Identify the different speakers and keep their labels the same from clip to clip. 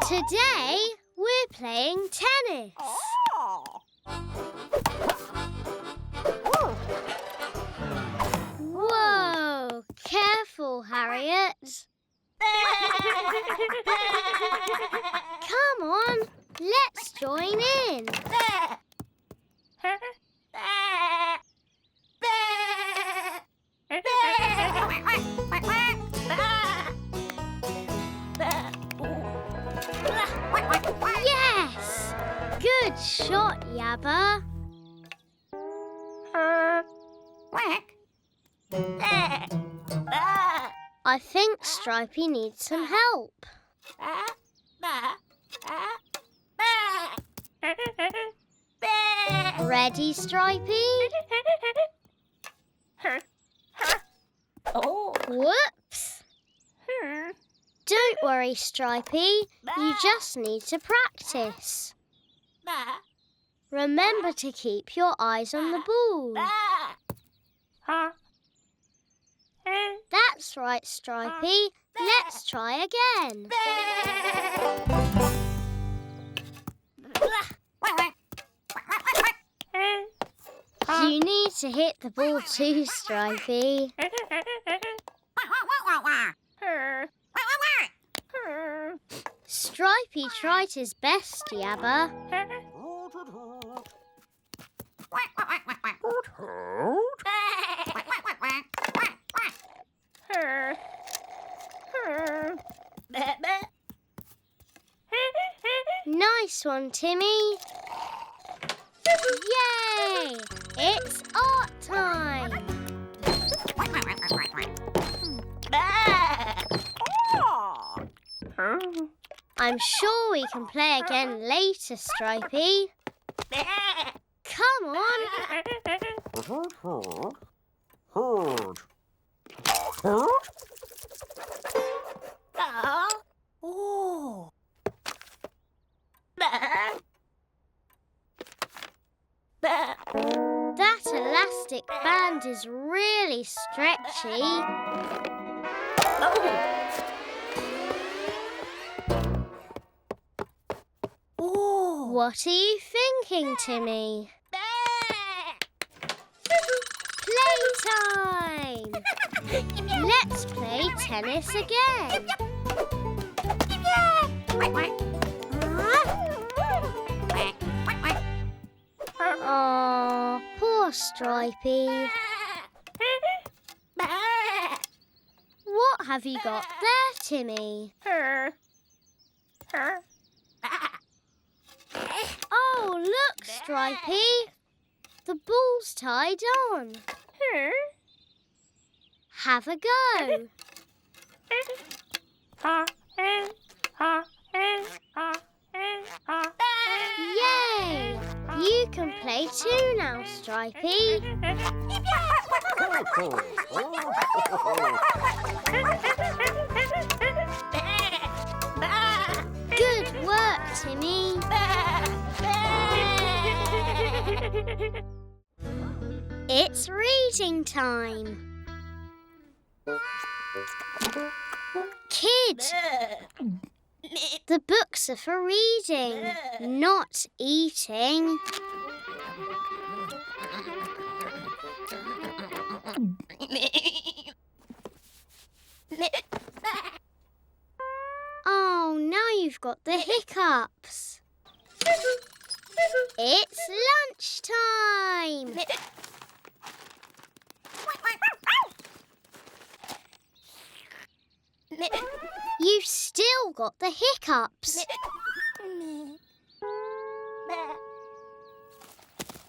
Speaker 1: Today we're playing tennis. Whoa! Careful, Harriet. Come on, let's join in. Yes! Good shot, Yabba. I think Stripey needs some help. Ready, Stripey? Whoops! Don't worry, Stripey. You just need to practice. Remember to keep your eyes on the ball. That's right, Stripey. Let's try again. You need to hit the ball too, Stripey. Stripey tried his best, Yabba. Nice one, Timmy. Yay! It's art time. I'm sure we can play again later, Stripey. Come on. That elastic band is really stretchy. What are you thinking, Timmy? Playtime! Let's play tennis again. Oh, poor Stripey. What have you got there, Timmy? Oh, look, Stripey. The ball's tied on. Have a go. Yay! You can play too now, Stripey. Good work, Timmy. It's reading time. Kids, the books are for reading, not eating. Oh, now you've got the hiccups. It's lunchtime. You've still got the hiccups.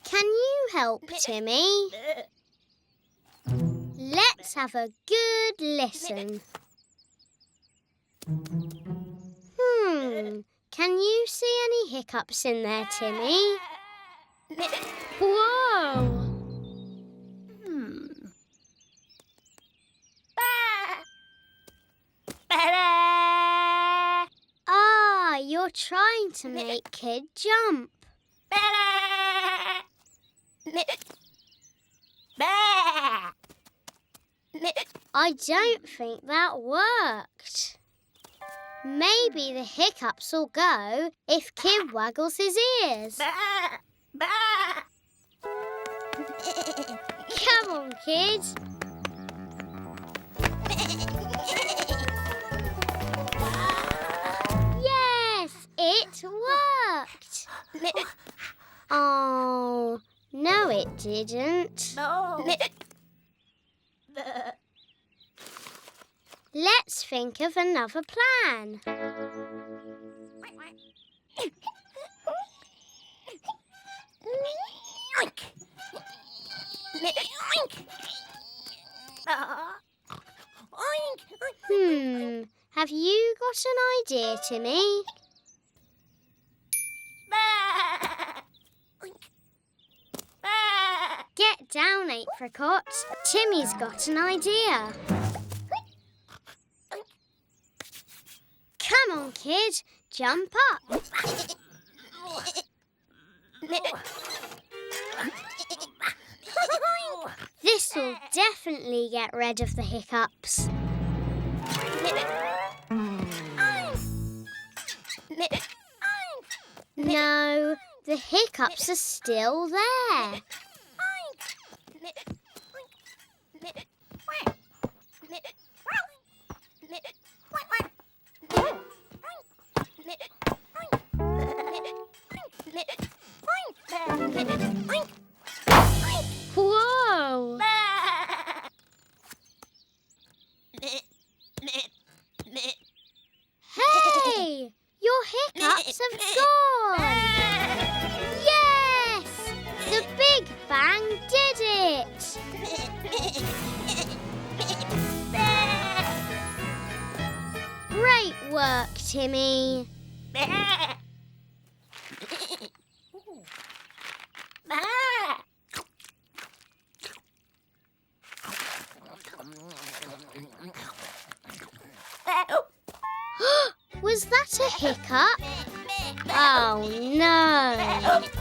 Speaker 1: Can you help, Timmy? Let's have a good listen. Can you see any hiccups in there, Timmy? Whoa! Ah, you're trying to make Kid jump. I don't think that worked. Maybe the hiccups will go if Kid waggles his ears. Come on, Kid. Yes, it worked. Oh, no, it didn't.
Speaker 2: No.
Speaker 1: Let's think of another plan. Have you got an idea, Timmy? Get down, Apricot. Timmy's got an idea. Come on, Kid. Jump up. This will definitely get rid of the hiccups. No, the hiccups are still there. Whoa! Hey! Your hiccups have gone! Yes! The Big Bang did it! Great work, Timmy. Was that a hiccup? Oh no!